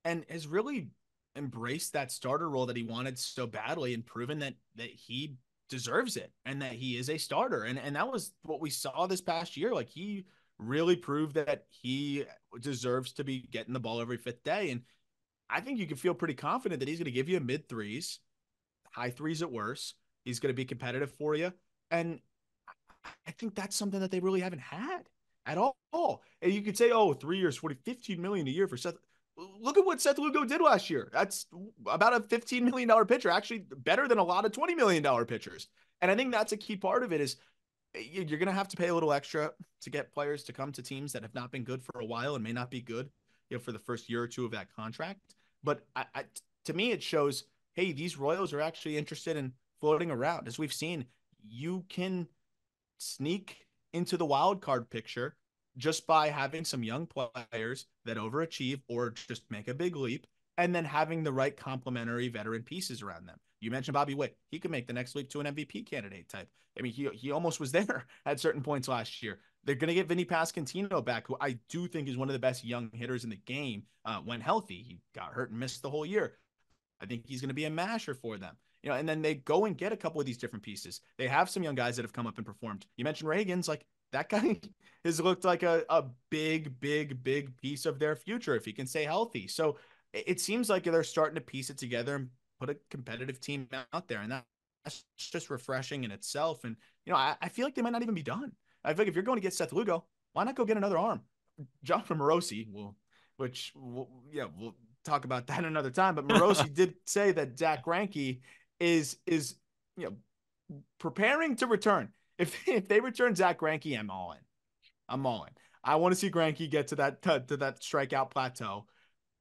And has really embraced that starter role that he wanted so badly and proven that he deserves it and that he is a starter. And that was what we saw this past year. Like he really proved that he deserves to be getting the ball every 5th day. And I think you can feel pretty confident that he's going to give you a mid 3s, high 3s at worst. He's going to be competitive for you. And I think that's something that they really haven't had at all. And you could say, oh, 3 years, 15 million a year for Seth. Look at what Seth Lugo did last year. That's about a $15 million pitcher, actually better than a lot of $20 million pitchers. And I think that's a key part of it is you're going to have to pay a little extra to get players to come to teams that have not been good for a while and may not be good, for the first year or 2 of that contract. But to me, it shows, hey, these Royals are actually interested in floating around. As we've seen, you can sneak into the wild card picture just by having some young players that overachieve or just make a big leap, and then having the right complementary veteran pieces around them. You mentioned Bobby Witt. He could make the next leap to an MVP candidate type. I mean, he almost was there at certain points last year. They're going to get Vinny Pasquantino back, who I do think is one of the best young hitters in the game when healthy. He got hurt and missed the whole year. I think he's going to be a masher for them. And then they go and get a couple of these different pieces. They have some young guys that have come up and performed. You mentioned Reagans, like that guy has looked like a big piece of their future if he can stay healthy. So it seems like they're starting to piece it together and put a competitive team out there. And that's just refreshing in itself. And, I feel like they might not even be done. I feel like if you're going to get Seth Lugo, why not go get another arm? John from Morosi, we'll talk about that another time. But Morosi did say that Zach Greinke is preparing to return. If they return Zach Greinke, I'm all in. I want to see Greinke get to that strikeout plateau.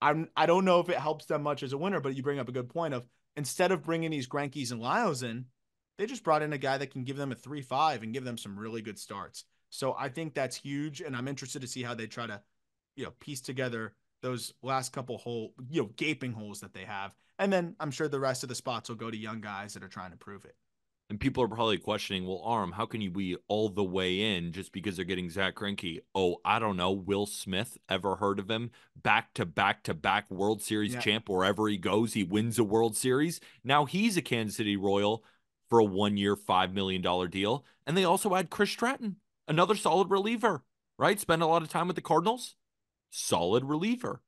I don't know if it helps them much as a winner, but you bring up a good point of instead of bringing these Greinkes and Lyles in, they just brought in a guy that can give them a 3.5 and give them some really good starts. So I think that's huge, and I'm interested to see how they try to, piece together those last couple gaping holes that they have. And then I'm sure the rest of the spots will go to young guys that are trying to prove it. And people are probably questioning, well, Arm, how can you be all the way in just because they're getting Zach Greinke? Oh, I don't know. Will Smith, ever heard of him? Back-to-back World Series champ. Wherever he goes, he wins a World Series. Now he's a Kansas City Royal for a 1-year, $5 million deal. And they also had Chris Stratton, another solid reliever, right? Spent a lot of time with the Cardinals. Solid reliever.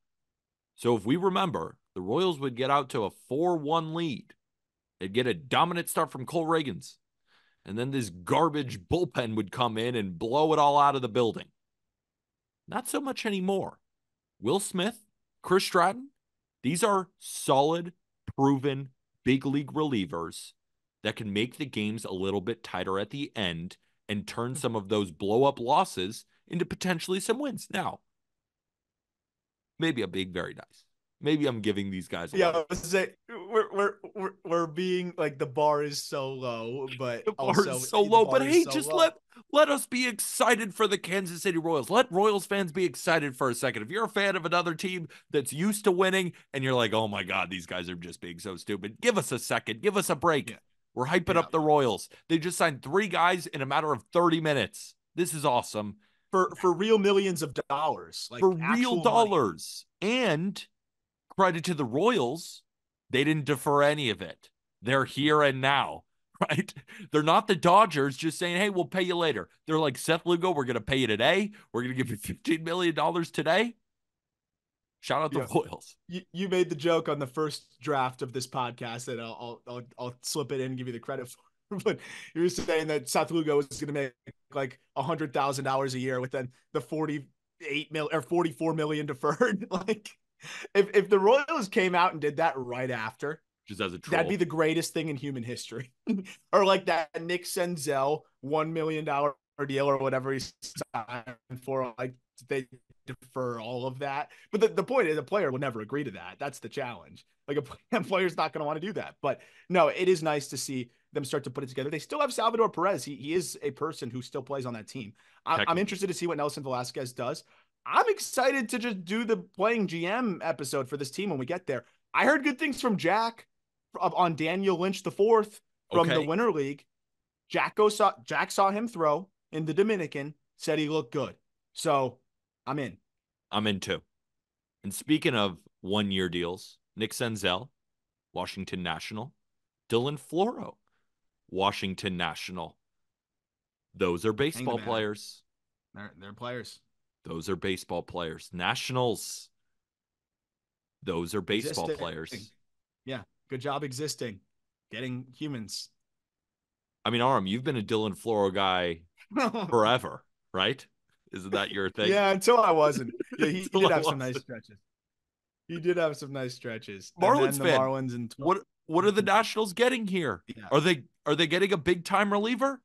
So if we remember, the Royals would get out to a 4-1 lead. They'd get a dominant start from Cole Reagans. And then this garbage bullpen would come in and blow it all out of the building. Not so much anymore. Will Smith, Chris Stratton, these are solid, proven, big league relievers that can make the games a little bit tighter at the end and turn some of those blow-up losses into potentially some wins. Now, maybe I'm being very nice. Maybe I'm giving these guys a lot. I was say we're being like the bar is so low, but The bar also is so the low. But bar is hey, so just low. let us be excited for the Kansas City Royals. Let Royals fans be excited for a second. If you're a fan of another team that's used to winning and you're like, oh my God, these guys are just being so stupid, give us a second. Give us a break. Yeah. We're hyping Yeah. up the Royals. They just signed 3 guys in a matter of 30 minutes. This is awesome. For real millions of dollars, like For real actual money. dollars. And credit to the Royals, they didn't defer any of it. They're here and now, right? They're not the Dodgers just saying, hey, we'll pay you later. They're like, Seth Lugo, we're going to pay you today. We're going to give you $15 million today. Shout out the Royals. You made the joke on the first draft of this podcast that I'll slip it in and give you the credit for. But you were saying that Seth Lugo is going to make like $100,000 a year with then the 48 mil or 44 million deferred. Like if the Royals came out and did that right after, just as a troll, that'd be the greatest thing in human history. Or like that Nick Senzel $1 million deal or whatever he signed for. Like they defer all of that. But the point is, a player will never agree to that. That's the challenge. Like a player's not going to want to do that. But no, it is nice to see them start to put it together. They still have Salvador Perez. He is a person who still plays on that team. I'm interested to see what Nelson Velasquez does. I'm excited to just do the playing GM episode for this team when we get there. I heard good things from Jack on Daniel Lynch the fourth from the Winter League. Jack saw him throw in the Dominican, said he looked good. So I'm in. I'm in too. And speaking of 1-year deals, Nick Senzel, Washington National, Dylan Floro, Washington National. Those are baseball players. They're players. Those are baseball players. Nationals. Those are baseball players. Yeah. Good job existing. Getting humans. I mean, Aram, you've been a Dylan Floro guy forever, right? Isn't that your thing? Yeah, until I wasn't. Yeah, he did have some nice stretches. He did have some nice stretches. Marlins fan. Marlins and what are the Nationals getting here? Yeah. Are they getting a big time reliever?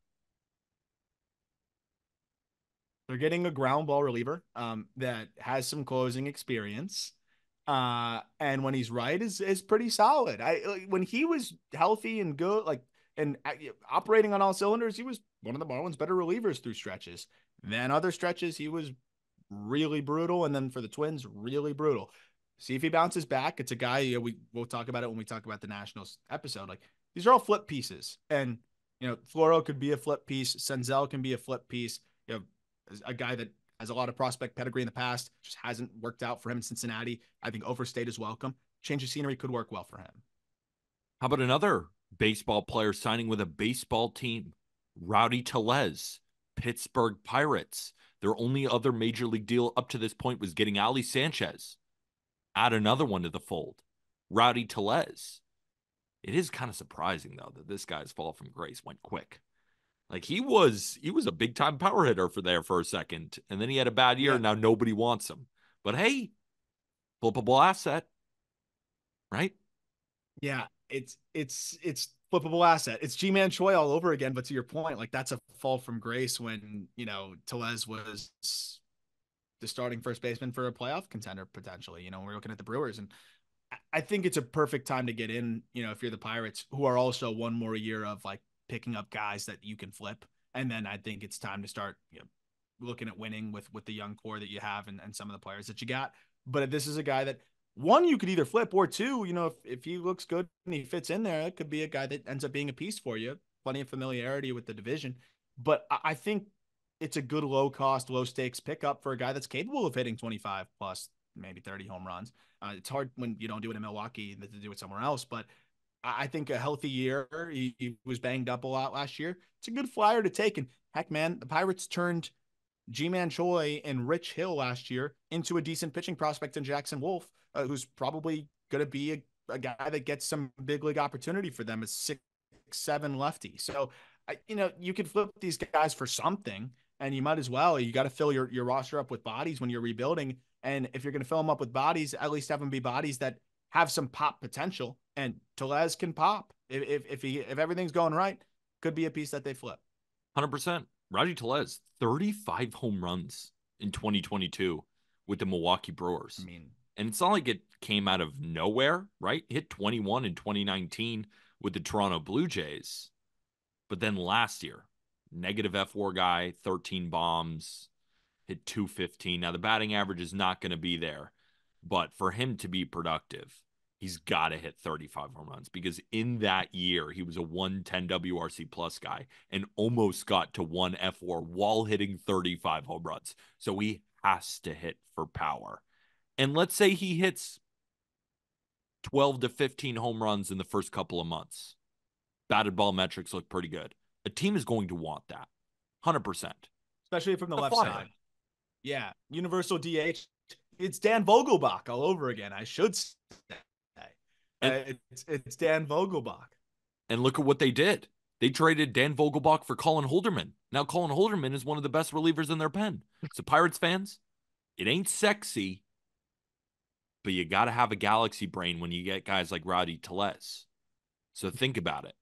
They're getting a ground ball reliever that has some closing experience. And when he's right is pretty solid. When he was healthy and good, like and operating on all cylinders, he was one of the Marlins' better relievers through stretches. Then other stretches, he was really brutal, and then for the Twins, really brutal. See if he bounces back. It's a guy we'll talk about it when we talk about the Nationals episode. Like these are all flip pieces, and Floro could be a flip piece. Senzel can be a flip piece. A guy that has a lot of prospect pedigree in the past, just hasn't worked out for him in Cincinnati. I think overstayed his welcome. Change of scenery could work well for him. How about another baseball player signing with a baseball team? Rowdy Tellez, Pittsburgh Pirates. Their only other major league deal up to this point was getting Ali Sanchez. Add another one to the fold. Rowdy Tellez. It is kind of surprising, though, that this guy's fall from grace went quick. Like he was a big time power hitter for a second, and then he had a bad year. Yeah. And now nobody wants him. But hey, flippable asset, right? Yeah, it's flippable asset. It's G-Man Choi all over again. But to your point, like that's a fall from grace when Tellez was the starting first baseman for a playoff contender potentially. We're looking at the Brewers, and I think it's a perfect time to get in. If you're the Pirates, who are also one more year of like picking up guys that you can flip. And then I think it's time to start looking at winning with the young core that you have and some of the players that you got. But this is a guy that, one, you could either flip, or two, if he looks good and he fits in there, it could be a guy that ends up being a piece for you. Plenty of familiarity with the division. But I think it's a good low cost, low stakes pickup for a guy that's capable of hitting 25 plus, maybe 30 home runs. It's hard when you don't do it in Milwaukee to do it somewhere else, but I think a healthy year. He was banged up a lot last year. It's a good flyer to take. And heck, man, the Pirates turned G-Man Choi and Rich Hill last year into a decent pitching prospect in Jackson Wolf, who's probably going to be a guy that gets some big league opportunity for them as 6'7" lefty. So, you could flip these guys for something, and you might as well. You got to fill your roster up with bodies when you're rebuilding. And if you're going to fill them up with bodies, at least have them be bodies that have some pop potential. And Tellez can pop if everything's going right. Could be a piece that they flip. 100%. Rowdy Tellez, 35 home runs in 2022 with the Milwaukee Brewers. I mean, and it's not like it came out of nowhere, right? Hit 21 in 2019 with the Toronto Blue Jays. But then last year, negative F4 guy, 13 bombs, hit 215. Now, the batting average is not going to be there, but for him to be productive, he's got to hit 35 home runs because in that year, he was a 110 WRC plus guy and almost got to 1 F4 while hitting 35 home runs. So he has to hit for power. And let's say he hits 12 to 15 home runs in the first couple of months. Batted ball metrics look pretty good. A team is going to want that. 100%. Especially from the left side. Yeah. Universal DH. It's Dan Vogelbach all over again. I should say. It's Dan Vogelbach. And look at what they did. They traded Dan Vogelbach for Colin Holderman. Now Colin Holderman is one of the best relievers in their pen. So Pirates fans, it ain't sexy, but you got to have a galaxy brain when you get guys like Rowdy Tellez. So think about it.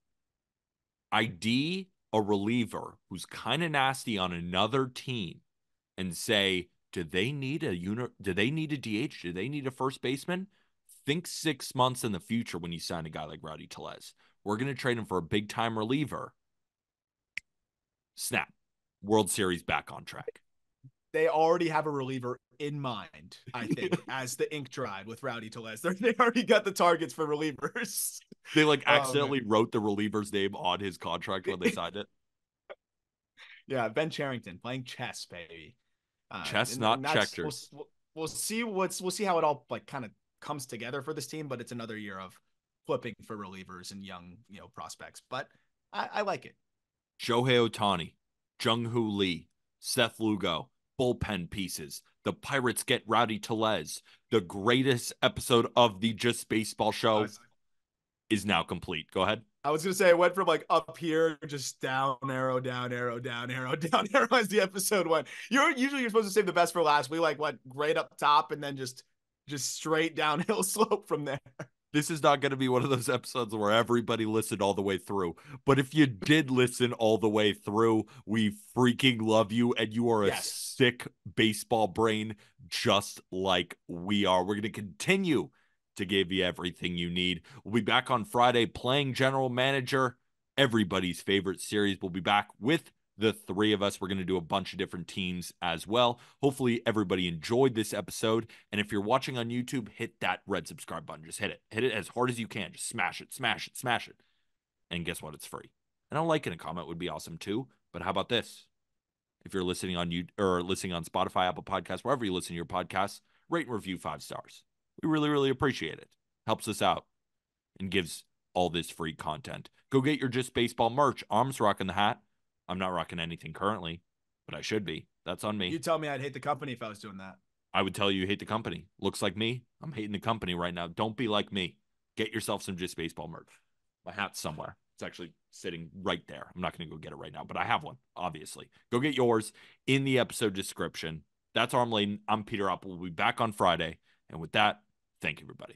ID a reliever who's kind of nasty on another team and say, do they need a DH? Do they need a first baseman? Think 6 months in the future when you sign a guy like Rowdy Tellez. We're going to trade him for a big-time reliever. Snap. World Series back on track. They already have a reliever in mind, I think, as the ink dried with Rowdy Tellez. They already got the targets for relievers. They accidentally wrote the reliever's name on his contract when they signed it. Yeah, Ben Cherington playing chess, baby. Chess, not checkers. We'll see how it all kind of comes together for this team, but it's another year of flipping for relievers and young, prospects. But I like it. Shohei Ohtani, Jung Lee, Seth Lugo, bullpen pieces. The Pirates get Rowdy Tellez. The greatest episode of the Just Baseball show is now complete. Go ahead. I was going to say it went from up here, just down arrow, down arrow, down arrow, down arrow as the episode went. You're supposed to save the best for last. We went right up top and then just straight downhill slope from there. This is not going to be one of those episodes where everybody listened all the way through. But if you did listen all the way through, we freaking love you. And you are a sick baseball brain just like we are. We're going to continue to give you everything you need. We'll be back on Friday playing General Manager, everybody's favorite series. We'll be back with the three of us. We're going to do a bunch of different teams as well. Hopefully everybody enjoyed this episode. And if you're watching on YouTube, hit that red subscribe button. Just hit it. Hit it as hard as you can. Just smash it, smash it, smash it. And guess what? It's free. And a like and a comment would be awesome too. But how about this? If you're listening on YouTube or listening on Spotify, Apple Podcasts, wherever you listen to your podcasts, rate and review 5 stars. We really, really appreciate it. Helps us out and gives all this free content. Go get your Just Baseball merch. Arms rocking the hat. I'm not rocking anything currently, but I should be. That's on me. You tell me I'd hate the company if I was doing that. I would tell you hate the company. Looks like me. I'm hating the company right now. Don't be like me. Get yourself some Just Baseball merch. My hat's somewhere. It's actually sitting right there. I'm not going to go get it right now, but I have one, obviously. Go get yours in the episode description. That's Arm Layden. I'm Peter Apple. We'll be back on Friday. And with that, thank you, everybody.